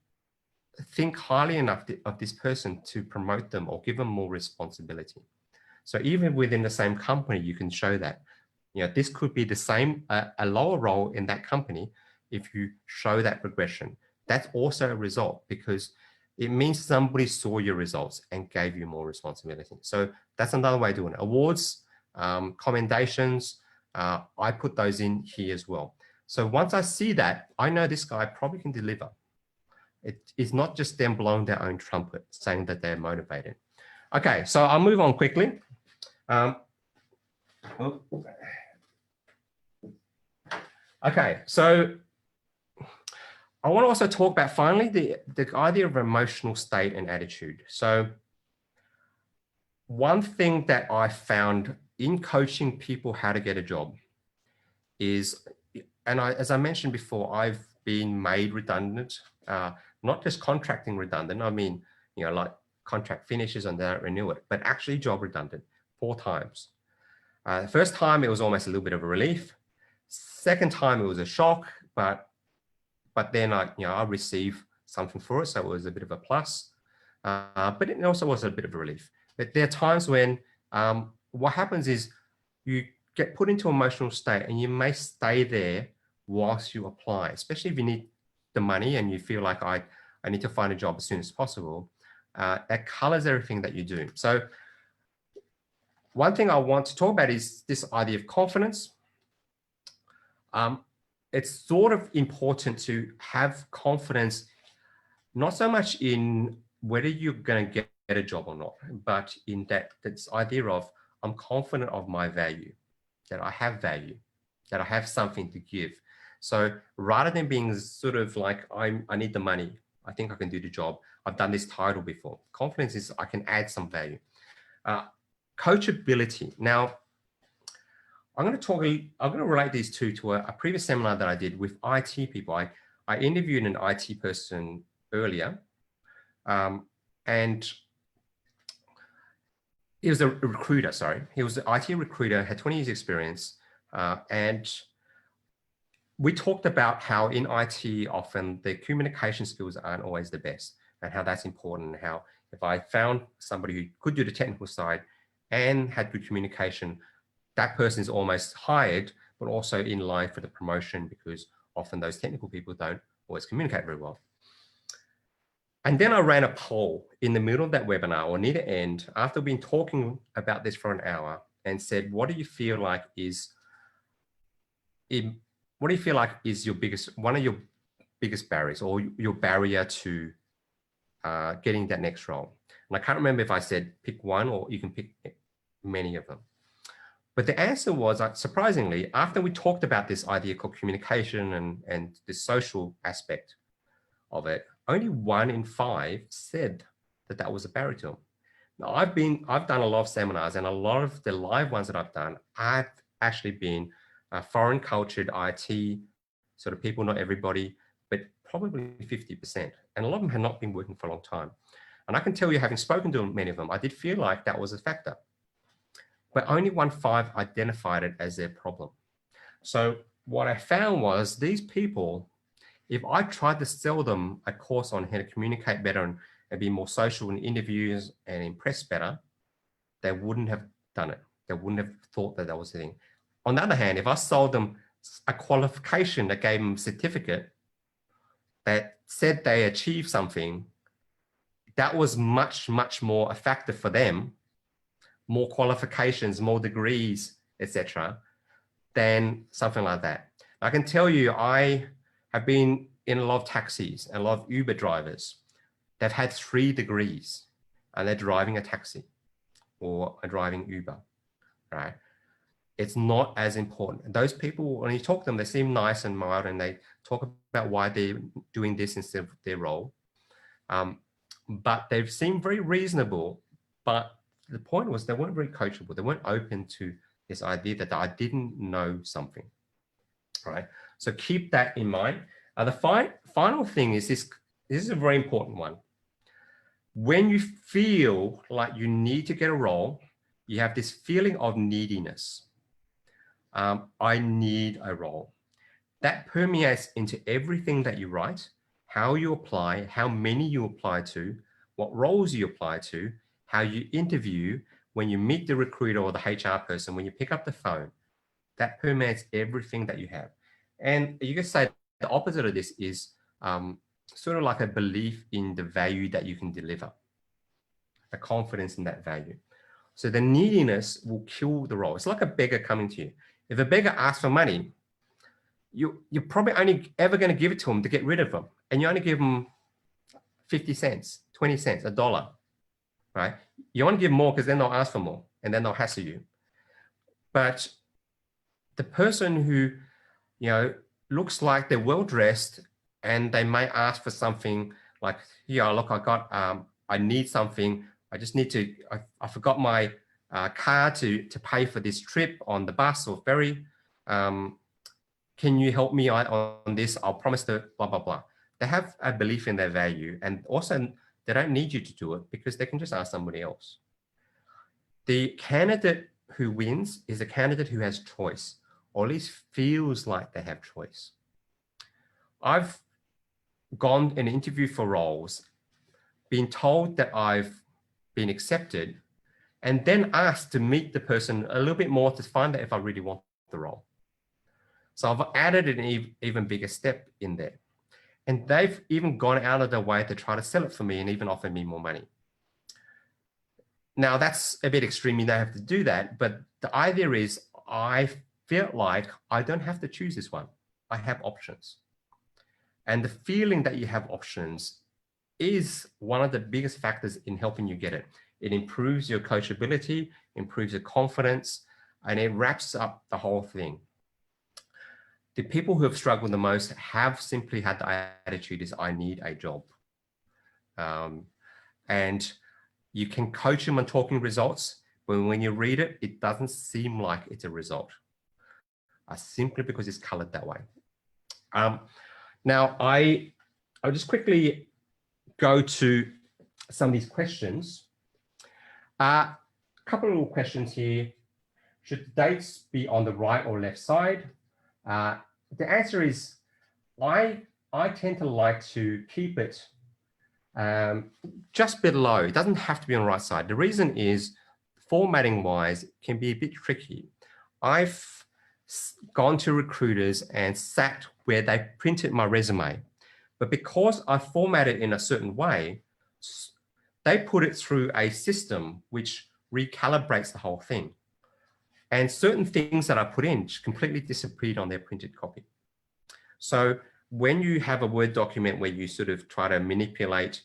think highly enough of this person to promote them or give them more responsibility? So even within the same company, you can show that. This could be the same, a lower role in that company. If you show that progression, that's also a result, because it means somebody saw your results and gave you more responsibility. So that's another way of doing it. Awards, commendations, I put those in here as well. So once I see that, I know this guy probably can deliver. It is not just them blowing their own trumpet saying that they're motivated. Okay, so I'll move on quickly. Okay, so I want to also talk about finally the idea of emotional state and attitude. So one thing that I found in coaching people how to get a job is, and as I mentioned before, I've been made redundant, not just contracting redundant. I mean, like contract finishes and they don't renew it, but actually job redundant 4 times. The first time it was almost a little bit of a relief. Second time it was a shock, but then I received something for it, so it was a bit of a plus. But it also was a bit of a relief. But there are times when what happens is you get put into an emotional state and you may stay there whilst you apply, especially if you need the money and you feel like I need to find a job as soon as possible. That colors everything that you do. So one thing I want to talk about is this idea of confidence. It's sort of important to have confidence, not so much in whether you're going to get a job or not, but in this idea of I'm confident of my value, that I have value, that I have something to give. So rather than being sort of like, I need the money, I think I can do the job, I've done this title before. Confidence is I can add some value. Coachability. Now, I'm going to relate these two to a previous seminar that I did with IT people. I interviewed an IT person earlier, and he was a recruiter, sorry. He was an IT recruiter, had 20 years experience, and we talked about how in IT often the communication skills aren't always the best, and how that's important, and how if I found somebody who could do the technical side and had good communication, that person is almost hired, but also in line for the promotion, because often those technical people don't always communicate very well. And then I ran a poll in the middle of that webinar, or near the end, after we've been talking about this for an hour, and said, what do you feel like is one of your biggest barriers, or your barrier to getting that next role? And I can't remember if I said pick one, or you can pick many of them. But the answer was, surprisingly, after we talked about this idea called communication and the social aspect of it, only 1 in 5 said that that was a barrier to them. Now, I've done a lot of seminars, and a lot of the live ones that I've done, I've actually been foreign cultured IT, sort of people, not everybody, but probably 50%. And a lot of them have not been working for a long time. And I can tell you, having spoken to many of them, I did feel like that was a factor. But only 1 in 5 identified it as their problem. So what I found was these people, if I tried to sell them a course on how to communicate better and be more social in interviews and impress better, they wouldn't have done it. They wouldn't have thought that that was the thing. On the other hand, if I sold them a qualification that gave them a certificate that said they achieved something, that was much, much more a factor for them, more qualifications, more degrees, etc., than something like that. I can tell you, I have been in a lot of taxis and a lot of Uber drivers. They've had 3 degrees and they're driving a taxi or are driving Uber, right? it's not as important. Those people, when you talk to them, they seem nice and mild, and they talk about why they're doing this instead of their role. But they seem very reasonable. But the point was they weren't very coachable. They weren't open to this idea that I didn't know something, right? So keep that in mind. The final thing is this is a very important one. When you feel like you need to get a role, you have this feeling of neediness. I need a role. That permeates into everything that you write, how you apply, how many you apply to, what roles you apply to, how you interview, when you meet the recruiter or the HR person, when you pick up the phone. That permeates everything that you have. And you could say the opposite of this is sort of like a belief in the value that you can deliver, a confidence in that value. So the neediness will kill the role. It's like a beggar coming to you. If a beggar asks for money, you're probably only ever going to give it to him to get rid of him. And you only give him 50 cents, 20 cents, $1, right? You want to give more because then they'll ask for more and then they'll hassle you. But the person who, looks like they're well-dressed and they may ask for something like, yeah, look, I need something. I just need to, I forgot my car to pay for this trip on the bus or ferry. Can you help me on this? I'll promise to blah, blah, blah. They have a belief in their value, and also they don't need you to do it because they can just ask somebody else. The candidate who wins is a candidate who has choice, or at least feels like they have choice. I've gone and interviewed for roles, been told that I've been accepted, and then asked to meet the person a little bit more to find out if I really want the role. So I've added an even bigger step in there. And they've even gone out of their way to try to sell it for me and even offer me more money. Now that's a bit extreme, you don't have to do that, but the idea is I feel like I don't have to choose this one. I have options. And the feeling that you have options is one of the biggest factors in helping you get it. It improves your coachability, improves your confidence, and it wraps up the whole thing. The people who have struggled the most have simply had the attitude is I need a job. And you can coach them on talking results, but when you read it, it doesn't seem like it's a result, simply because it's colored that way. Now, I'll just quickly go to some of these questions. A couple of little questions here. Should the dates be on the right or left side? The answer is I tend to like to keep it just below. It doesn't have to be on the right side. The reason is formatting wise can be a bit tricky. I've gone to recruiters and sat where they printed my resume, but because I formatted in a certain way, they put it through a system which recalibrates the whole thing. And certain things that I put in just completely disappeared on their printed copy. So when you have a Word document where you sort of try to manipulate,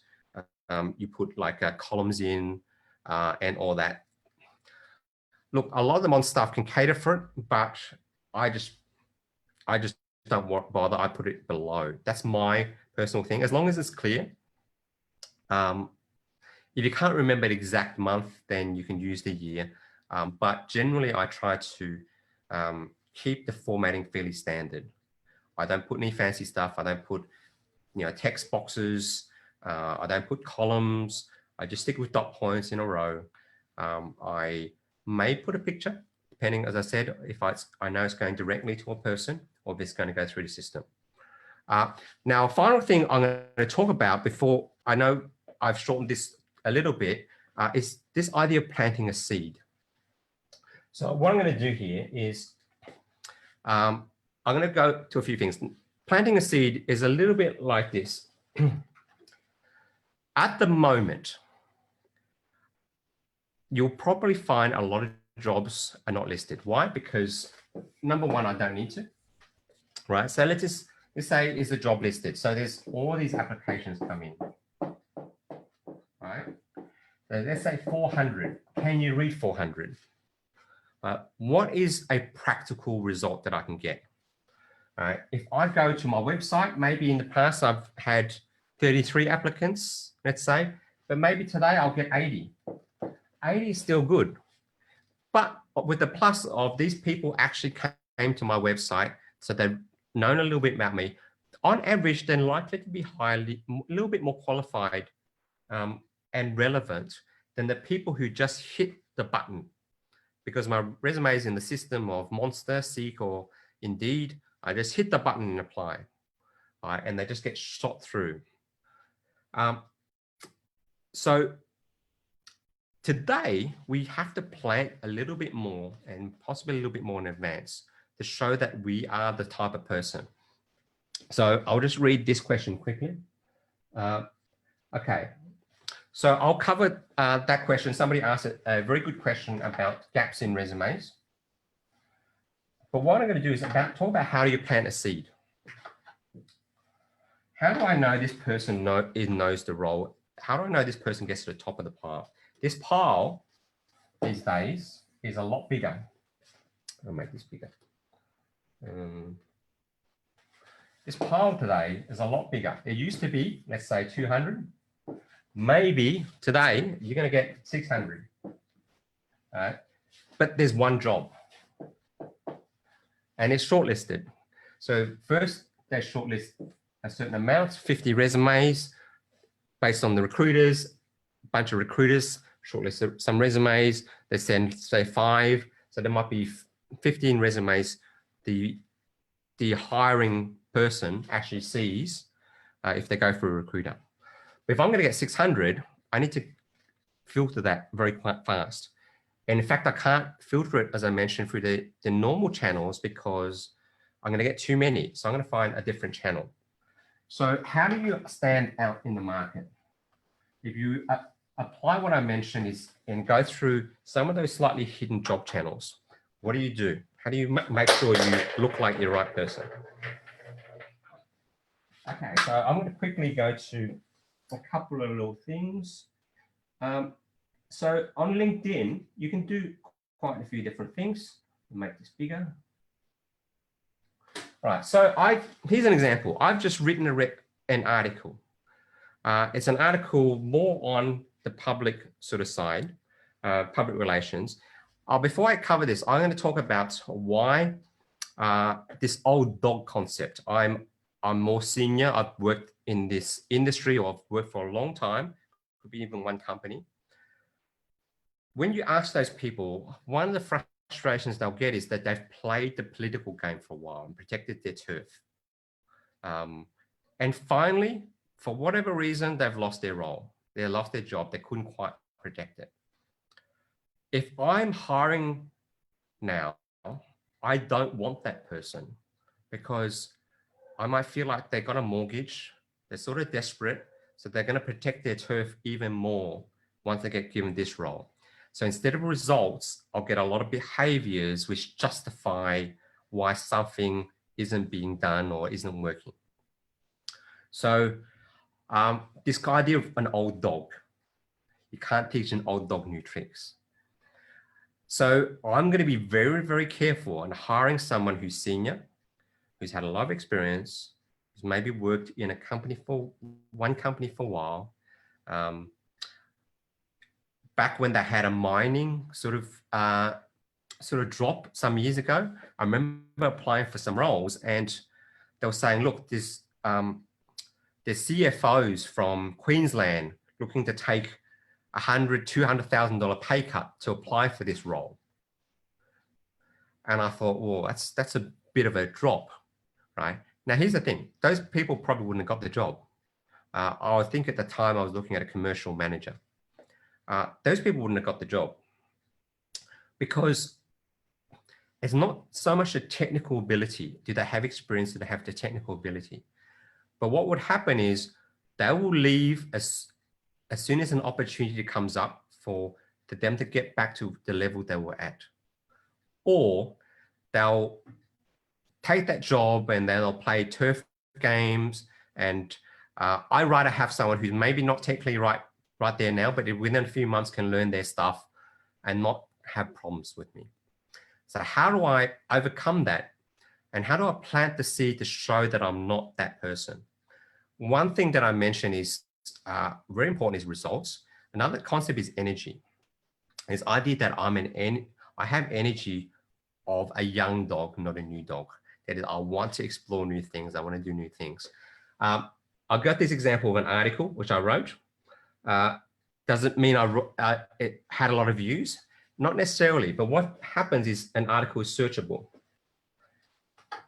you put like columns in and all that. Look, a lot of them on stuff can cater for it, but I just don't bother. I put it below. That's my personal thing. As long as it's clear. If you can't remember the exact month, then you can use the year. But generally, I try to keep the formatting fairly standard. I don't put any fancy stuff. I don't put, text boxes. I don't put columns. I just stick with dot points in a row. I may put a picture, depending, as I said, if I know it's going directly to a person or if it's going to go through the system. Now, final thing I'm going to talk about before, I know I've shortened this a little bit, is this idea of planting a seed. So what I'm going to do here is I'm going to go to a few things. Planting a seed is a little bit like this. At the moment, you'll probably find a lot of jobs are not listed. Why? Because number one, I don't need to, right? So let's say is a job listed. So there's all these applications come in, right? So let's say 400. Can you read 400? what is a practical result that I can get? All right. If I go to my website, maybe in the past I've had 33 applicants, let's say, but maybe today I'll get 80. 80 is still good. But with the plus of these people actually came to my website, so they've known a little bit about me. On average, they're likely to be a little bit more qualified and relevant than the people who just hit the button. Because my resume is in the system of Monster, Seek, or Indeed, I just hit the button and apply, right? And they just get shot through. So today, we have to plan a little bit more and possibly a little bit more in advance to show that we are the type of person. So I'll just read this question quickly. Okay, so I'll cover that question. Somebody asked a very good question about gaps in resumes. But what I'm going to do is talk about how do you plant a seed. How do I know this person knows the role? How do I know this person gets to the top of the pile? This pile these days is a lot bigger. I'll make this bigger. This pile today is a lot bigger. It used to be, let's say 200. Maybe today you're going to get 600. All right? But there's one job. And it's shortlisted. So first they shortlist a certain amount, 50 resumes based on the recruiters, a bunch of recruiters shortlist some resumes. They send, say, 5. So there might be 15 resumes the hiring person actually sees if they go for a recruiter. But if I'm going to get 600, I need to filter that very fast. And in fact, I can't filter it, as I mentioned, through the normal channels because I'm going to get too many. So I'm going to find a different channel. So how do you stand out in the market? If you apply what I mentioned and go through some of those slightly hidden job channels, what do? How do you make sure you look like you're the right person? Okay, so I'm going to quickly go to a couple of little things. So on LinkedIn, you can do quite a few different things. I'll make this bigger. All right, so here's an example. I've just written an article. It's an article more on the public sort of side, public relations. Before I cover this, I'm going to talk about why this old dog concept. I'm more senior. I've worked in this industry, or I've worked for a long time, could be even one company. When you ask those people, one of the frustrations they'll get is that they've played the political game for a while and protected their turf. And finally, for whatever reason, they've lost their role. They lost their job. They couldn't quite protect it. If I'm hiring now, I don't want that person because I might feel like they've got a mortgage. They're sort of desperate. So they're going to protect their turf even more once they get given this role. So instead of results, I'll get a lot of behaviors which justify why something isn't being done or isn't working. So this idea of an old dog, you can't teach an old dog new tricks. So I'm going to be very, very careful on hiring someone who's senior, who's had a lot of experience, who's maybe worked in one company for a while. Back when they had a mining sort of drop some years ago, I remember applying for some roles and they were saying, look, there's CFOs from Queensland looking to take $100,000, $200,000 pay cut to apply for this role. And I thought, well, that's a bit of a drop, right? Now, here's the thing. Those people probably wouldn't have got the job. I think at the time I was looking at a commercial manager. Those people wouldn't have got the job because it's not so much a technical ability. Do they have experience? Do they have the technical ability? But what would happen is they will leave as soon as an opportunity comes up for them to get back to the level they were at. Or they'll take that job and then they'll play turf games. And I'd rather have someone who's maybe not technically right there now, but within a few months can learn their stuff and not have problems with me. So how do I overcome that? And how do I plant the seed to show that I'm not that person? One thing that I mentioned is very important is results. Another concept is energy. This idea that I have energy of a young dog, not a new dog. That is, I want to explore new things. I want to do new things. I've got this example of an article which I wrote. Does it mean it had a lot of views? Not necessarily, but what happens is an article is searchable.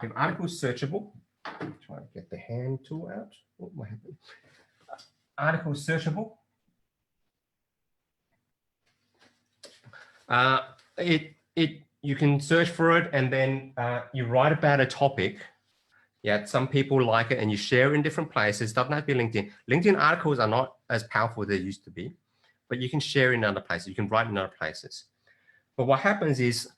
If an article is searchable, try to get the hand tool out. What happened? Article is searchable. You can search for it, and then you write about a topic. Yeah, some people like it, and you share it in different places. Doesn't have to be LinkedIn. LinkedIn articles are not as powerful as they used to be, but you can share in other places. You can write in other places. But what happens is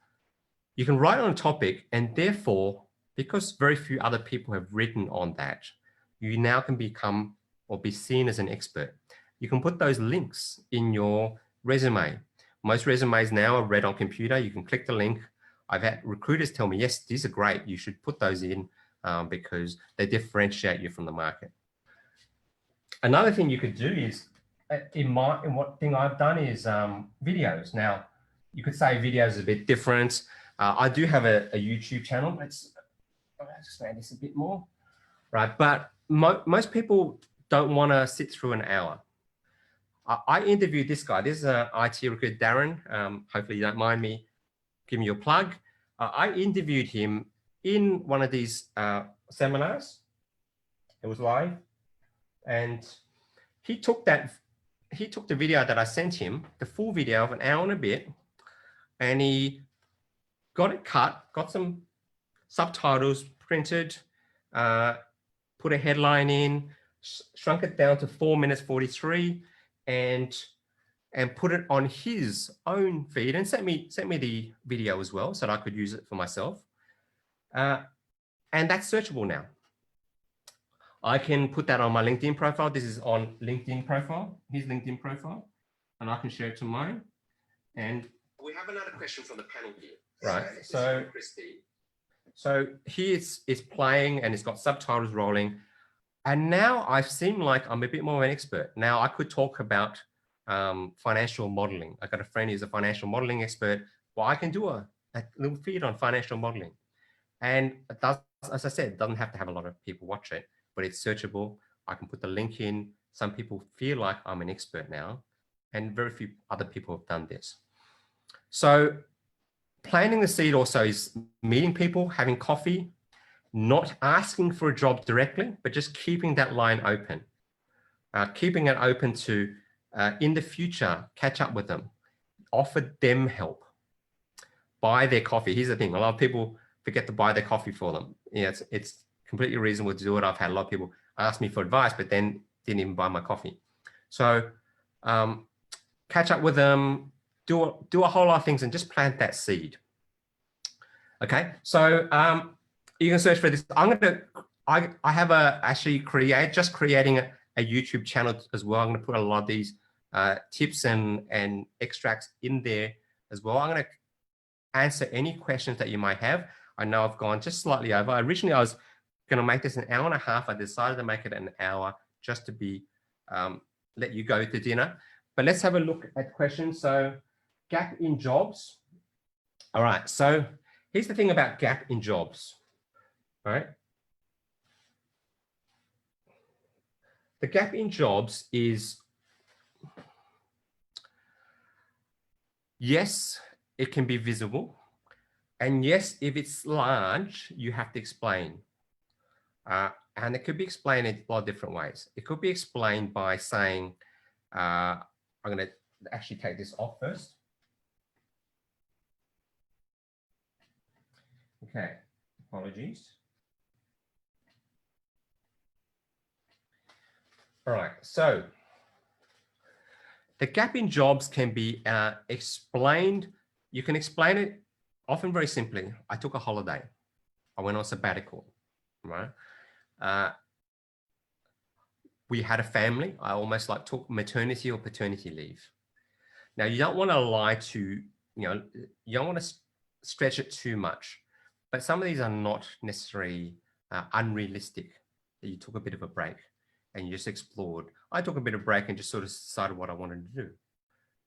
you can write on a topic, and therefore, because very few other people have written on that, you now can become or be seen as an expert. You can put those links in your resume. Most resumes now are read on computer. You can click the link. I've had recruiters tell me, yes, these are great. You should put those in because they differentiate you from the market. Another thing you could do is, what thing I've done is videos. Now, you could say videos is a bit different. I do have a YouTube channel. Let's expand this a bit more, right? But most people don't want to sit through an hour. I interviewed this guy. This is an IT recruiter, Darren. Hopefully you don't mind me giving you a plug. I interviewed him in one of these seminars. It was live. And he took the video that I sent him, the full video of an hour and a bit, and he got it cut, got some subtitles printed, put a headline in, shrunk it down to 4 minutes 43, and put it on his own feed, and sent me the video as well, so that I could use it for myself. And that's searchable now. I can put that on my LinkedIn profile. This is on LinkedIn profile, his LinkedIn profile, and I can share it to mine. And we have another question from the panel here. Right. So here it's playing, and it's got subtitles rolling. And now I seem like I'm a bit more of an expert. Now I could talk about financial modeling. I got a friend who's a financial modeling expert. Well, I can do a little feed on financial modeling. And it does, as I said, it doesn't have to have a lot of people watch it, but it's searchable. I can put the link in. Some people feel like I'm an expert now, and very few other people have done this. So planting the seed also is meeting people, having coffee, not asking for a job directly, but just keeping that line open, keeping it open to, in the future, catch up with them, offer them help, buy their coffee. Here's the thing, a lot of people forget to buy their coffee for them. Yeah, it's completely reasonable to do it. I've had a lot of people ask me for advice, but then didn't even buy my coffee. So catch up with them, do a whole lot of things, and just plant that seed. Okay, so you can search for this. I have creating a YouTube channel as well. I'm going to put a lot of these tips and extracts in there as well. I'm going to answer any questions that you might have. I know I've gone just slightly over. Originally, I was going to make this an hour and a half. I decided to make it an hour just to be let you go to dinner. But let's have a look at questions. So gap in jobs. All right. So here's the thing about gap in jobs. All right. The gap in jobs is, yes, it can be visible. And yes, if it's large, you have to explain. And it could be explained in a lot of different ways. It could be explained by saying, I'm going to actually take this off first. Okay, apologies. All right, so the gap in jobs can be explained. You can explain it often very simply. I took a holiday. I went on sabbatical, right? We had a family. I almost like took maternity or paternity leave. Now, you don't want to lie to, you don't want to stretch it too much. But some of these are not necessarily unrealistic, that you took a bit of a break and you just explored. I took a bit of break and just sort of decided what I wanted to do.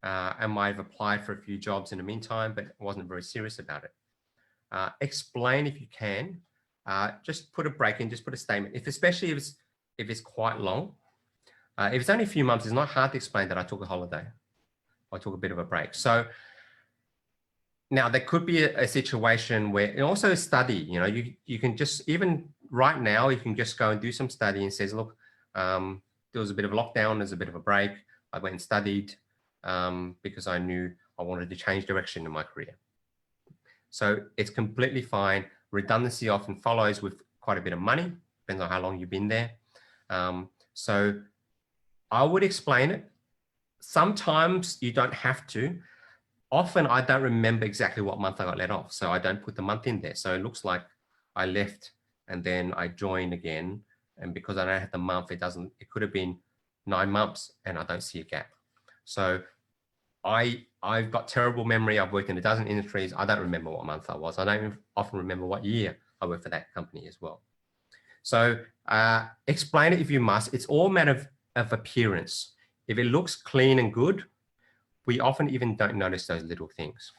I might have applied for a few jobs in the meantime, but wasn't very serious about it. Explain if you can. Just put a break in, just put a statement. Especially if it's quite long. If it's only a few months, it's not hard to explain that I took a holiday. I took a bit of a break. So now there could be a situation where, and also study, you can just, even right now, you can just go and do some study and says, look, there was a bit of a lockdown, there's a bit of a break. I went and studied because I knew I wanted to change direction in my career. So it's completely fine. Redundancy often follows with quite a bit of money, depends on how long you've been there. So I would explain it. Sometimes you don't have to. Often I don't remember exactly what month I got let off, so I don't put the month in there. So it looks like I left and then I joined again. And because I don't have the month, it could have been 9 months and I don't see a gap. So I've got terrible memory. I've worked in a dozen industries. I don't remember what month I was. I don't often remember what year I worked for that company as well. So explain it if you must. It's all a matter of appearance. If it looks clean and good, we often even don't notice those little things.